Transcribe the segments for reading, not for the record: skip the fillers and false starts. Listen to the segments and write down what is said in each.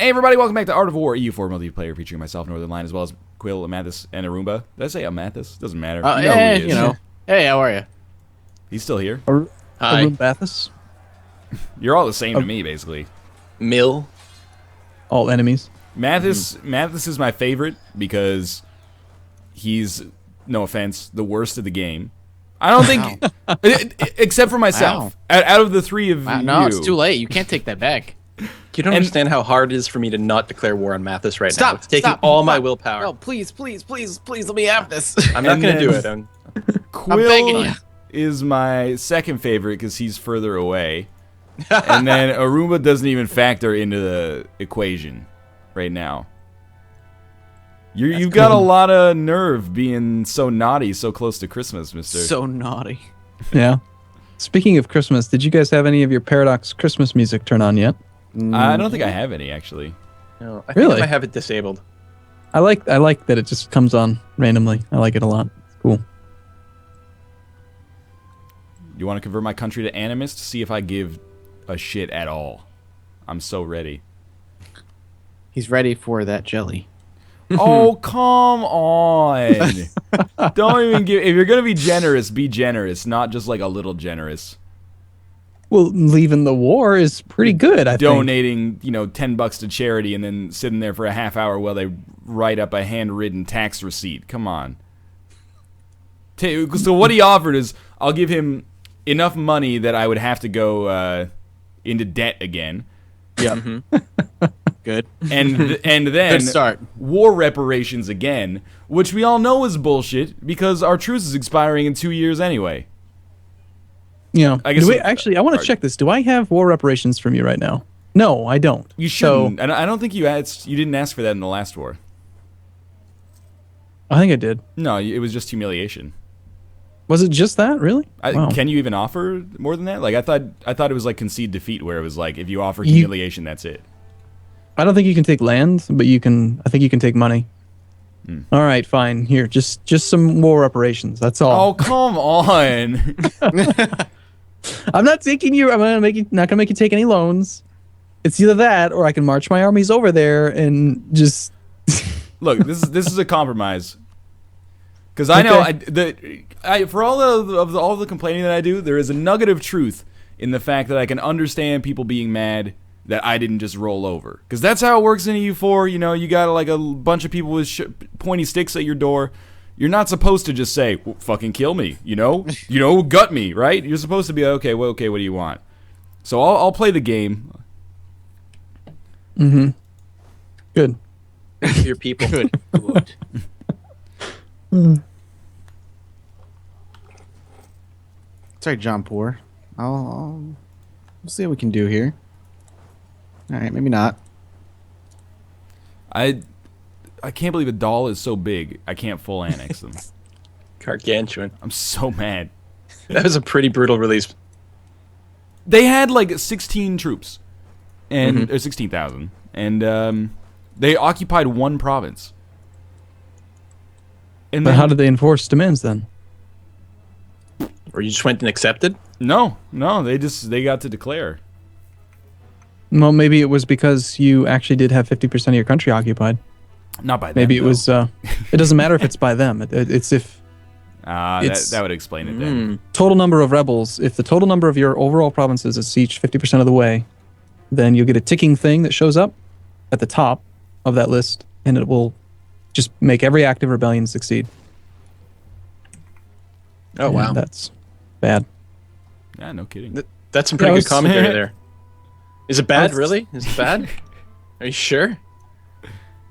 Hey everybody, welcome back to Art of War EU4 multiplayer featuring myself, Northern Line, as well as Quill, Amathis, and Arumba. Did I say Amathis? Doesn't matter. You know who he is. You know. Hey, how are you? He's still here. Hi. Bathis, You're all the same to me, basically. Mill. all enemies. Mathis is my favorite because he's, no offense, the worst of the game. I don't think, except for myself. Out of the three of you. No, it's too late. You can't take that back. You don't understand how hard it is for me to not declare war on Mathis right now. Stop! It's taking stop, all my stop. willpower. No, please, please, please, please let me have this. I'm not going to do it. Quill begging you. is my second favorite because he's further away. And then Arumba doesn't even factor into the equation right now. You've got a lot of nerve being so naughty so close to Christmas, mister. So naughty. Yeah. Speaking of Christmas, did you guys have any of your Paradox Christmas music turn on yet? I don't think I have any, actually. No, I Really? think I might have it disabled. I like that it just comes on randomly. I like it a lot. It's cool. You want to convert my country to animist? See if I give a shit at all. I'm so ready. He's ready for that jelly. Oh, come on. Don't even give... If you're going to be generous, not just like a little generous. Well, leaving the war is pretty good, I think. Donating, $10 to charity and then sitting there for a half hour while they write up a handwritten tax receipt. Come on. So what he offered is, I'll give him enough money that I would have to go into debt again. Yeah. Good. And then Good start. war reparations again, which we all know is bullshit because our truce is expiring in 2 years anyway. Yeah. I guess I want to check this. Do I have war reparations from you right now? No, I don't. You shouldn't. And I don't think you didn't ask for that in the last war. I think I did. No, it was just humiliation. Was it just that? Really? Wow. Can you even offer more than that? Like I thought it was like concede defeat, where it was like if you offer humiliation, that's it. I don't think you can take land, but I think you can take money. All right, fine. Here, just some war reparations. That's all. Oh, come on. I'm not taking you. Not gonna make you take any loans. It's either that, or I can march my armies over there and just. Look, this is a compromise. Because I know for all all the complaining that I do, there is a nugget of truth in the fact that I can understand people being mad that I didn't just roll over. Because that's how it works in EU4. You got like a bunch of people with pointy sticks at your door. You're not supposed to just say, well, fucking kill me, gut me, right? You're supposed to be, okay, what do you want? So I'll play the game. Mm-hmm. Good. Your people. Good. Sorry, John Poor. We'll see what we can do here. All right, maybe not. I can't believe a doll is so big. I can't full annex them. Gargantuan. I'm so mad. That was a pretty brutal release. They had like 16 troops, and or 16,000, and they occupied one province. And But how did they enforce demands then? Or you just went and accepted? No, they got to declare. Well, maybe it was because you actually did have 50% of your country occupied. Not by them. Maybe it though. was. It doesn't matter if it's by them. It's if that would explain it then. total number of rebels. If the total number of your overall provinces is each 50% of the way, then you'll get a ticking thing that shows up at the top of that list, and it will just make every active rebellion succeed. Oh, wow. That's bad. Yeah, no kidding. That's some pretty good was- commentary there. Is it bad, was- really? Is it bad? Are you sure?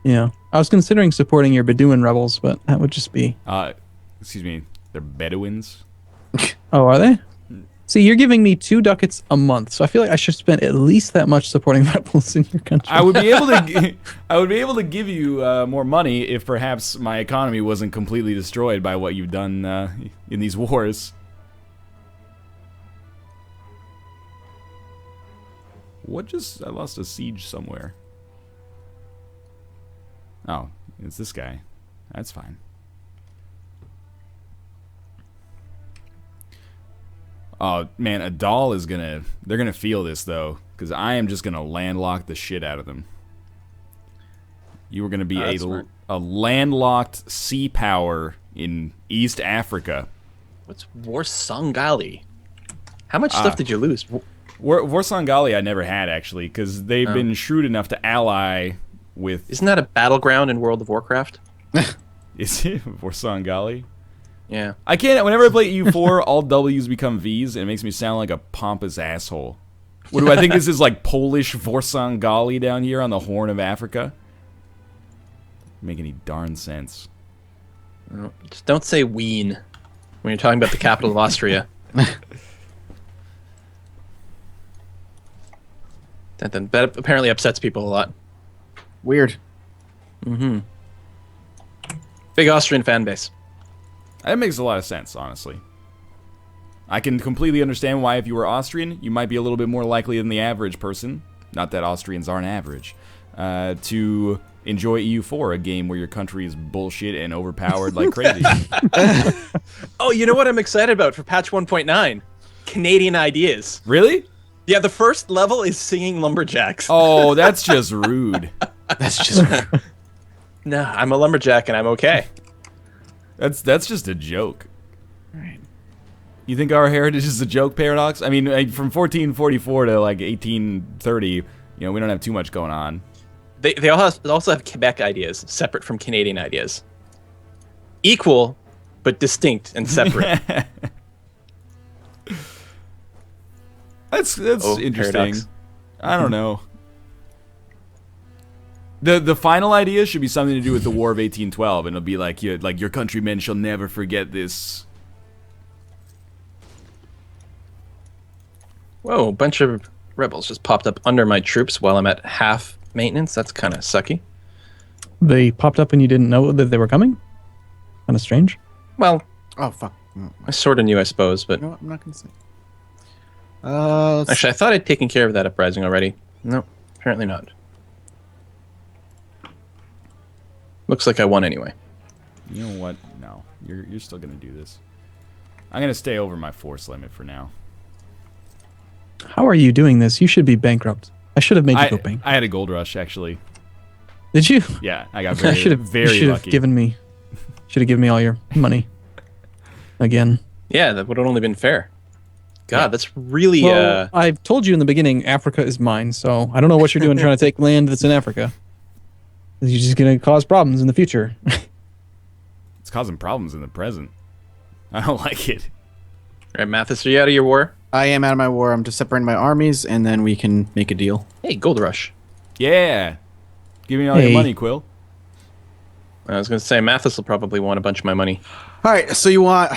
Yeah, I was considering supporting your Bedouin rebels, but that would just be. Excuse me, they're Bedouins. Oh, are they? See, you're giving me 2 ducats a month, so I feel like I should spend at least that much supporting rebels in your country. I would be able to give you more money if perhaps my economy wasn't completely destroyed by what you've done in these wars. I lost a siege somewhere. Oh, it's this guy. That's fine. Oh, man, a doll is they're gonna feel this, though, because I am just gonna landlock the shit out of them. You were going to be That's smart. a landlocked sea power in East Africa. What's Warsangali? How much stuff did you lose? Warsangali I never had, actually, because they've been shrewd enough to ally with... Isn't that a battleground in World of Warcraft? Is it Warsangali? Yeah. I can't... Whenever I play EU4, all W's become V's, and it makes me sound like a pompous asshole. What do I think this is, like, Polish Warsangali down here on the Horn of Africa? Make any darn sense. No, just don't say Wien when you're talking about the capital of Austria. That apparently upsets people a lot. Weird. Mm-hmm. Big Austrian fan base. That makes a lot of sense, honestly. I can completely understand why if you were Austrian, you might be a little bit more likely than the average person, not that Austrians aren't average, to enjoy EU4, a game where your country is bullshit and overpowered like crazy. Oh, you know what I'm excited about for patch 1.9? Canadian ideas. Really? Yeah, the first level is singing lumberjacks. Oh, that's just rude. That's just... No, I'm a lumberjack and I'm okay. That's just a joke. Right. You think our heritage is a joke, Paradox? I mean, from 1444 to like 1830, you know, we don't have too much going on. They also have Quebec ideas, separate from Canadian ideas. Equal, but distinct and separate. That's interesting. Paradox. I don't know. The final idea should be something to do with the War of 1812, and it'll be like your countrymen shall never forget this. Whoa, a bunch of rebels just popped up under my troops while I'm at half maintenance. That's kind of sucky. They popped up and you didn't know that they were coming? Kind of strange. Well, Oh, fuck. No, I sort of knew, I suppose, but... you know what? I'm not going to say. Let's Actually, I thought I'd taken care of that uprising already. No, apparently not. Looks like I won anyway. You know what? No, you're still gonna do this. I'm gonna stay over my force limit for now. How are you doing this? You should be bankrupt. I should have made you go bankrupt. I had a gold rush actually. Did you? Yeah, I got I should have very lucky. given me all your money again. Yeah, that would have only been fair. God, that's really... Well, I've told you in the beginning, Africa is mine, so I don't know what you're doing trying to take land that's in Africa. You're just going to cause problems in the future. It's causing problems in the present. I don't like it. All right, Mathis, are you out of your war? I am out of my war. I'm just separating my armies, and then we can make a deal. Hey, gold rush. Yeah. Give me all your money, Quill. I was going to say, Mathis will probably want a bunch of my money. All right, so you want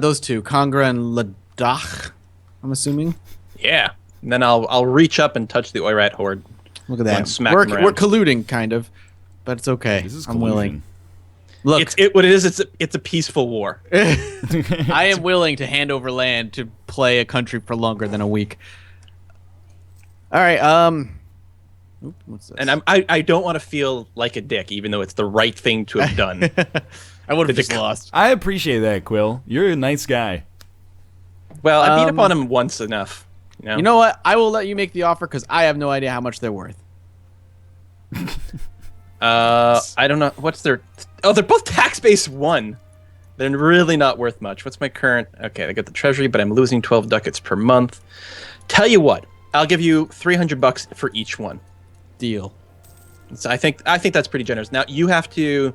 those two, Congra and Ladakh, I'm assuming? Yeah. And then I'll reach up and touch the Oirat horde. Look at And that. smack We're them around. colluding, kind of, but it's okay. This is I'm willing. collusion. Look, What it is, it's a peaceful war. I am willing to hand over land to play a country for longer than a week. All right, oop, what's this? And I don't want to feel like a dick, even though it's the right thing to have done. I would have the just dec- lost. I appreciate that, Quill. You're a nice guy. Well, I beat up on him once enough. You know what? I will let you make the offer because I have no idea how much they're worth. I don't know. What's their... Oh, they're both tax-based 1. They're really not worth much. What's my current... Okay, I got the treasury, but I'm losing 12 ducats per month. Tell you what, I'll give you $300 for each one. Deal. So I think that's pretty generous. Now you have to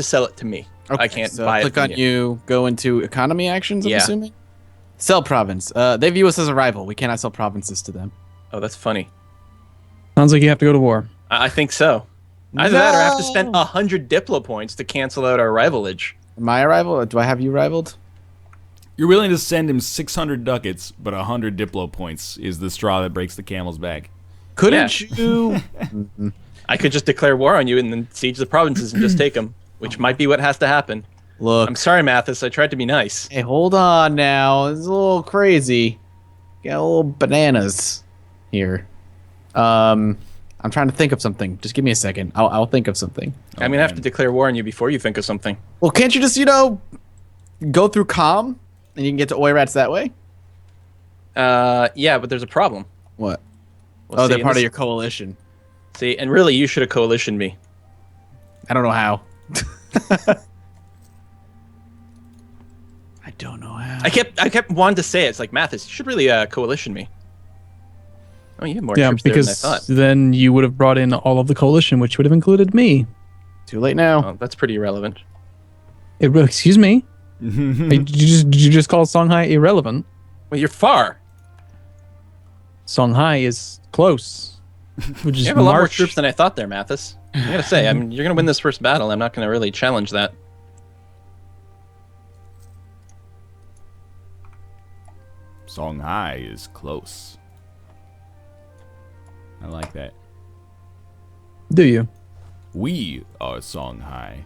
sell it to me. Okay, I can't so buy it click from on you. Go into economy actions. I'm Yeah. assuming. Sell province. They view us as a rival. We cannot sell provinces to them. Oh, that's funny. Sounds like you have to go to war. I think so. Either that or I have to spend 100 Diplo points to cancel out our rivalage. Am I a rival? Do I have you rivaled? You're willing to send him 600 ducats, but 100 Diplo points is the straw that breaks the camel's back. Couldn't you? I could just declare war on you and then siege the provinces and just take them, which might be what has to happen. Look. I'm sorry, Mathis. I tried to be nice. Hey, hold on now. It's a little crazy. Got a little bananas here. I'm trying to think of something. Just give me a second. I'll think of something. I'm going to have to declare war on you before you think of something. Well, can't you just, go through calm and you can get to Oirats that way? Yeah, but there's a problem. What? Well, Oh, see, they're part of this- your coalition. See, and really, you should have coalitioned me. I don't know how. I don't know how. I kept wanting to say it. It's like, Mathis, you should really coalition me. Oh, you have more Yeah, troops there than I because thought. then you would have brought in all of the coalition, which would have included me. Too late now. Oh, that's pretty irrelevant. Excuse me? Did you just call Songhai irrelevant? Well, you're far. Songhai is close. Which is You have a lot more March. troops than I thought there, Mathis. I gotta say, I mean, you're gonna win this first battle. I'm not gonna really challenge that. Songhai is close. I like that. Do you? We are Songhai.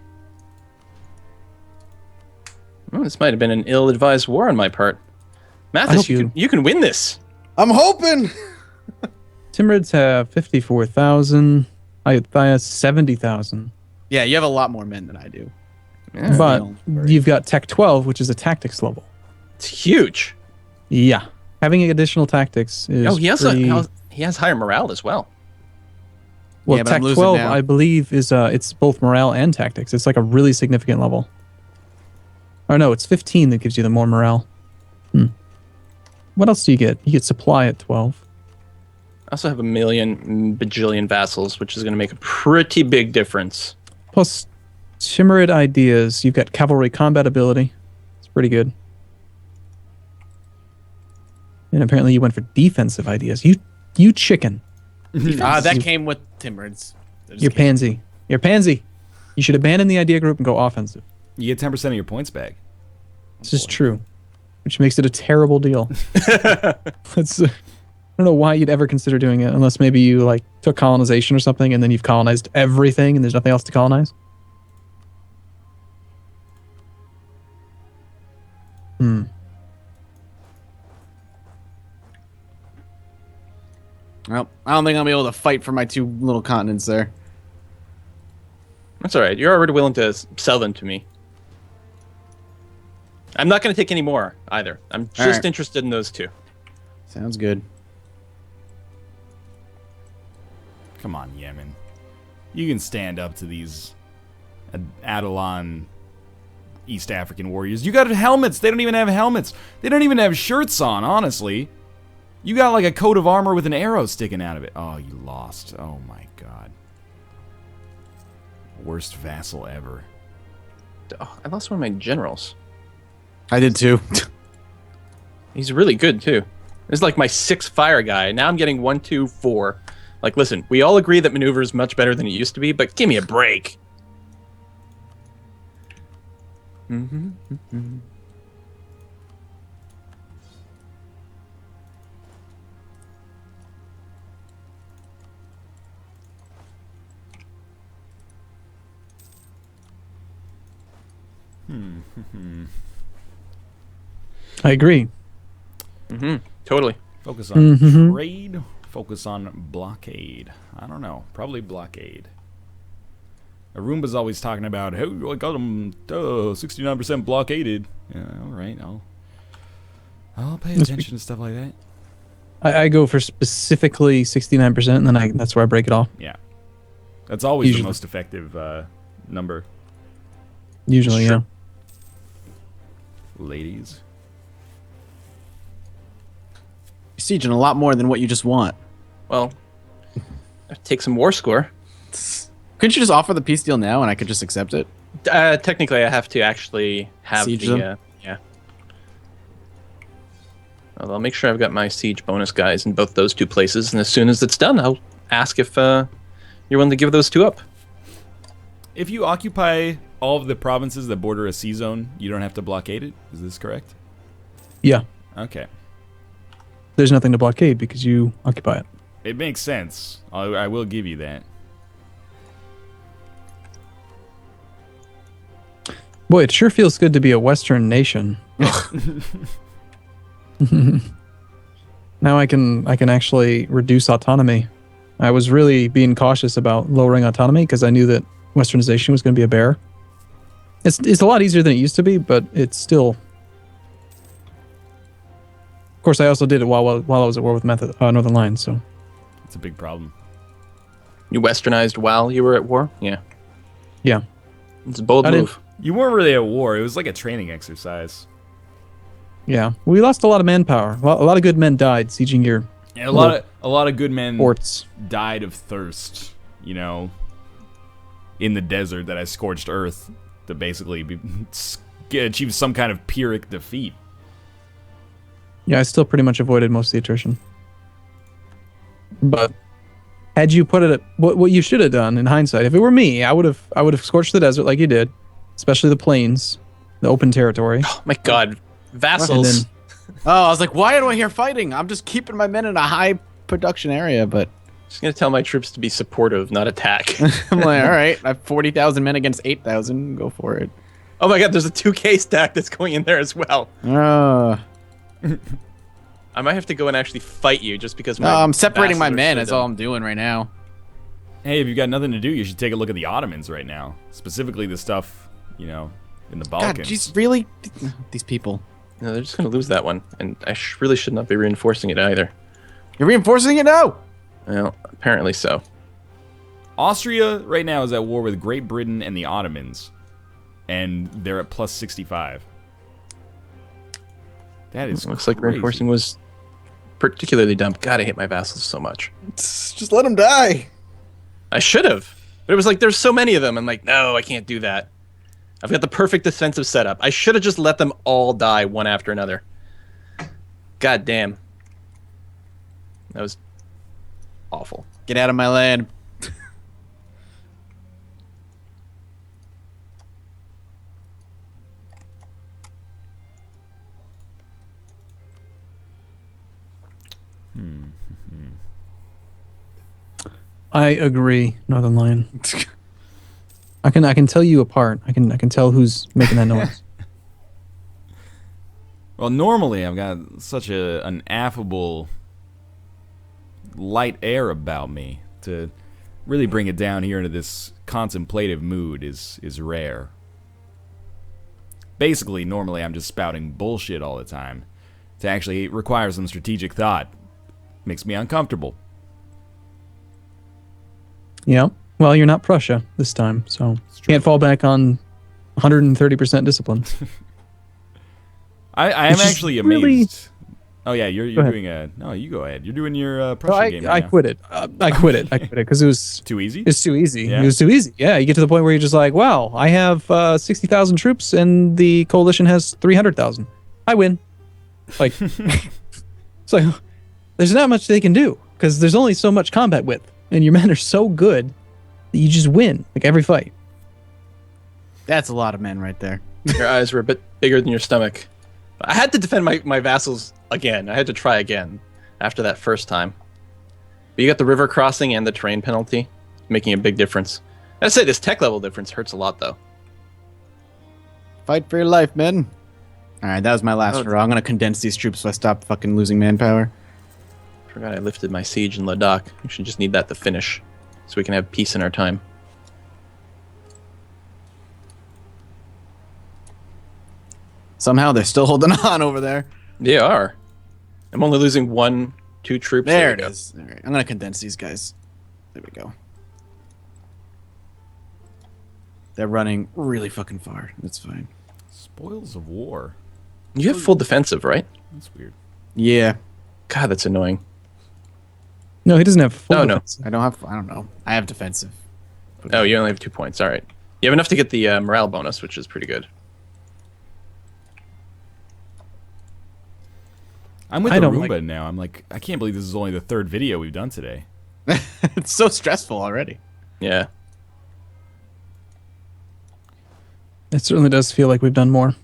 Well, this might have been an ill-advised war on my part. Mathis, hope you- you can win this. I'm hoping. Timurids have 54,000. I have 70,000. Yeah, you have a lot more men than I do. Yeah, But don't worry. you've got Tech 12, which is a tactics level. it's huge. Yeah. Having additional tactics is Oh, he pretty... has higher morale as well. Well, Yeah, but I'm Tech losing 12, now. I believe, is it's both morale and tactics. It's like a really significant level. Or no, it's 15 that gives you the more morale. What else do you get? You get supply at 12. I also have a million bajillion vassals, which is going to make a pretty big difference. Plus, Timurid ideas. You've got cavalry combat ability. It's pretty good. And apparently you went for defensive ideas. You chicken. That came with Timurids. You're pansy. You're pansy. You should abandon the idea group and go offensive. You get 10% of your points back. This is true, which makes it a terrible deal. That's, I don't know why you'd ever consider doing it, unless maybe you like took colonization or something, and then you've colonized everything, and there's nothing else to colonize. Well, I don't think I'll be able to fight for my two little continents there. That's all right. You're already willing to sell them to me. I'm not going to take any more either. I'm just right. interested in those two. Sounds good. Come on, Yemen. You can stand up to these Adelan East African warriors. You got helmets. They don't even have helmets. They don't even have shirts on, honestly. You got like a coat of armor with an arrow sticking out of it. Oh, you lost. Oh my god. Worst vassal ever. Oh, I lost one of my generals. I did too. He's really good too. This is like my 6th fire guy. Now I'm getting 1, 2, 4. Like, listen, we all agree that maneuver is much better than it used to be, but give me a break. I agree. Totally. Focus on trade. Focus on blockade. I don't know. Probably blockade. Arumba's always talking about, hey, I got them 69% blockaded. Yeah, all right. I'll pay attention to stuff like that. I go for specifically 69%, and then that's where I break it off. Yeah. That's always Usually. the most effective number. Usually, Sure. Ladies. You're sieging a lot more than what you just want. Well, take some war score. Couldn't you just offer the peace deal now and I could just accept it? Technically, I have to actually have Siege the... them? yeah. Well, I'll make sure I've got my siege bonus guys in both those 2 places, and as soon as it's done, I'll ask if you're willing to give those 2 up. If you occupy all of the provinces that border a sea zone, you don't have to blockade it. Is this correct? Yeah. Okay. There's nothing to blockade because you occupy it. It makes sense. I will give you that. Boy, it sure feels good to be a Western nation. Now I can actually reduce autonomy. I was really being cautious about lowering autonomy because I knew that Westernization was going to be a bear. It's a lot easier than it used to be, but it's still. Of course, I also did it while I was at war with Northern Lions, so. It's a big problem. You westernized while you were at war? Yeah. Yeah. It's a bold I didn't- move. You weren't really at war. It was like a training exercise. Yeah. We lost a lot of manpower. A lot of good men died sieging your And a lot of good men forts. died of thirst, you know, in the desert that I scorched earth to basically achieve some kind of Pyrrhic defeat. Yeah, I still pretty much avoided most of the attrition. But had you put it at what you should have done in hindsight, if it were me, I would have scorched the desert like you did, especially the plains, the open territory. Oh my god. And Vassals. then Oh, I was like, why am I here fighting? I'm just keeping my men in a high production area, but Just gonna tell my troops to be supportive, not attack. I'm like, all right, I have 40,000 men against 8,000. Go for it. Oh my god, there's a 2K stack that's going in there as well. I might have to go and actually fight you just because my I'm separating my vassals are men. so That's dumb. all I'm doing right now. Hey, if you've got nothing to do, you should take a look at the Ottomans right now. Specifically the stuff, you know, in the God, Balkans. jeez, really? These people. No, they're just gonna lose that one, and I really should not be reinforcing it either. You're reinforcing it now. Well, apparently so. Austria right now is at war with Great Britain and the Ottomans. And they're at plus 65. That is Looks like crazy. reinforcing was particularly dumb. God, I hate my vassals so much. Just let them die. I should have. But it was like, there's so many of them. I'm like, no, I can't do that. I've got the perfect defensive setup. I should have just let them all die one after another. God damn. That was awful. Get out of my land. I agree, Northern Lion. I can tell you apart. I can tell who's making that noise. Well, normally I've got such an affable, light air about me. To really bring it down here into this contemplative mood is rare. Basically, normally I'm just spouting bullshit all the time. To actually require some strategic thought makes me uncomfortable. Yeah. Well, you're not Prussia this time, so true. can't fall back on 130% discipline. I am Which is actually really- amazed. Oh yeah, you're ahead. doing a no. You go ahead. You're doing your So Prussian game. I Right now. quit it. I quit it because it was Too easy. it's too easy. Yeah. It was too easy. Yeah, you get to the point where you're just like, wow, I have 60,000 troops and the coalition has 300,000. I win. Like, it's like there's not much they can do because there's only so much combat width, and your men are so good that you just win like every fight. That's a lot of men right there. Your eyes were a bit bigger than your stomach. I had to defend my vassals again. I had to try again after that first time. But you got the river crossing and the terrain penalty, making a big difference. I'd say this tech level difference hurts a lot, though. Fight for your life, men. All right, that was my last hurrah. I'm gonna condense these troops so I stop fucking losing manpower. Forgot I lifted my siege in Ladakh. We should just need that to finish, so we can have peace in our time. Somehow they're still holding on over there. They are. I'm only losing 2 troops. There we it go. is. All right, I'm gonna condense these guys. There we go. They're running really fucking far. That's fine. Spoils of war. You have full defensive, right? That's weird. Yeah, God, that's annoying. No, he doesn't have full Oh, no. defense. I don't have. I don't know. I have defensive. Oh, you only have 2 points. All right. You have enough to get the morale bonus, which is pretty good. I'm with I don't Aruba like- now. I'm like, I can't believe this is only the 3rd video we've done today. It's so stressful already. Yeah. It certainly does feel like we've done more.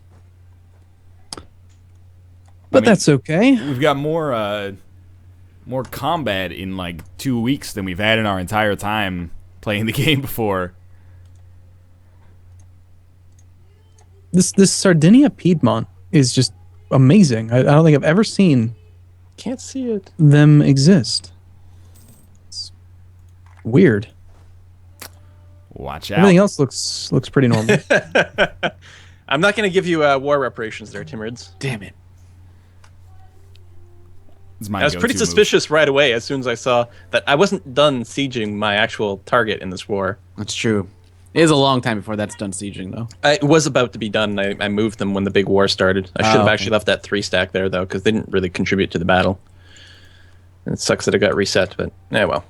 But mean- that's okay. We've got more combat in like 2 weeks than we've had in our entire time playing the game before. This Sardinia Piedmont is just amazing. I don't think I've ever seen Can't see it. them exist. It's weird. Watch out. Everything else looks pretty normal. I'm not going to give you war reparations there, Timurids. Damn it. It's my I was pretty go-to move. suspicious right away as soon as I saw that I wasn't done sieging my actual target in this war. That's true. It is a long time before that's done sieging, though. It was about to be done. I moved them when the big war started. I should have okay. actually left that 3 stack there, though, because they didn't really contribute to the battle. And it sucks that it got reset, but yeah, well.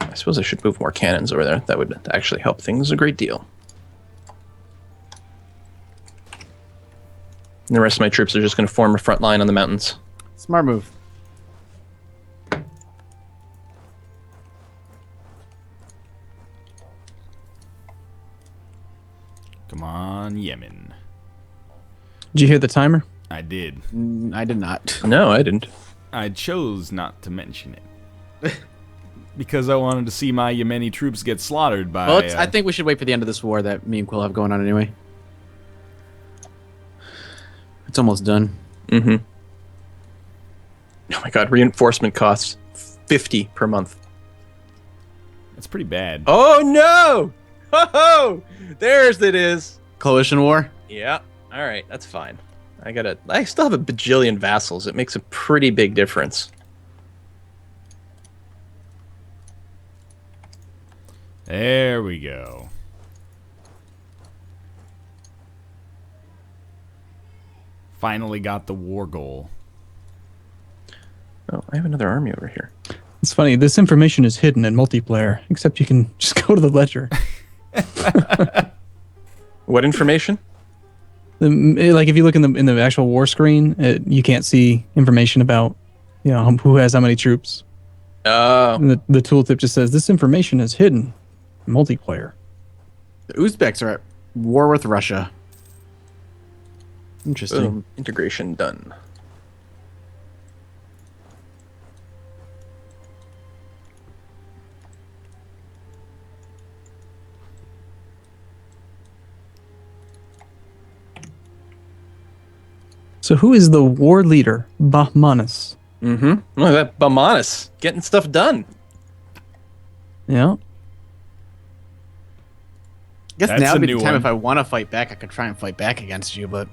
I suppose I should move more cannons over there. That would actually help things a great deal. And the rest of my troops are just going to form a front line on the mountains. Smart move. Come on, Yemen. Did you hear the timer? I did. I did not. No, I didn't. I chose not to mention it. Because I wanted to see my Yemeni troops get slaughtered by... Well, I think we should wait for the end of this war that me and Quill have going on anyway. It's almost done. Mm-hmm. Oh my god, reinforcement costs 50 per month. It's pretty bad. Oh no! Ho-ho! There's it is. Coalition war? Yeah. Alright, that's fine. I still have a bajillion vassals. It makes a pretty big difference. There we go. Finally got the war goal. Oh, I have another army over here. It's funny. This information is hidden in multiplayer, except you can just go to the ledger. What information? Like if you look in the actual war screen, you can't see information about, who has how many troops. Oh. And the tooltip just says this information is hidden in multiplayer. The Uzbeks are at war with Russia. Interesting. Boom. Integration done. So who is the war leader? Bahmanis. Mm-hmm. Look at that Bamanis getting stuff done. Yeah. I guess That's now a would be the new time one. if I want to fight back, I could try and fight back against you, but...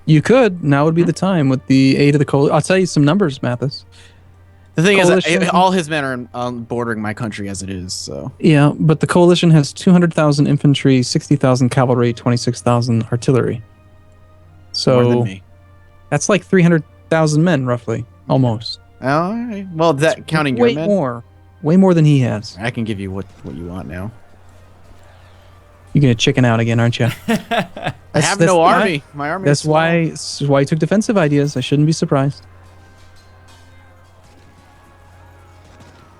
You could. Now would be the time with the aid of the coalition. I'll tell you some numbers, Mathis. The thing Coalition. is, all his men are bordering my country as it is, so... Yeah, but the coalition has 200,000 infantry, 60,000 cavalry, 26,000 artillery. More than So me. that's like 300,000 men, roughly, almost. All right. Well, that counting your Way men, way more than he has. I can give you what you want now. You're gonna chicken out again, aren't you? I have no army. My army. That's why you took defensive ideas. I shouldn't be surprised.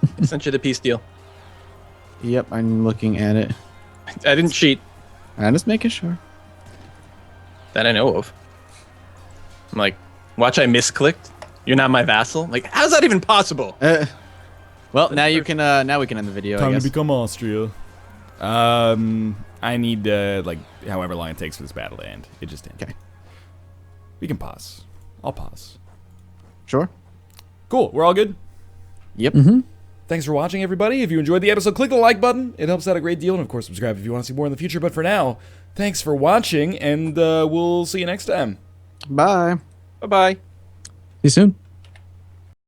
I sent you the peace deal. Yep, I'm looking at it. I didn't cheat. I'm just making sure. That I know of. I'm like, watch, I misclicked. You're not my vassal. Like, how's that even possible? Well, now you can. Now we can end the video. I Time to guess. become Austria. I need however long it takes for this battle to end. It just ended. Okay. We can pause. I'll pause. Sure. Cool. We're all good. Yep. Thanks for watching, everybody. If you enjoyed the episode, click the like button. It helps out a great deal. And, of course, subscribe if you want to see more in the future. But for now, thanks for watching, and we'll see you next time. Bye. Bye-bye. See you soon.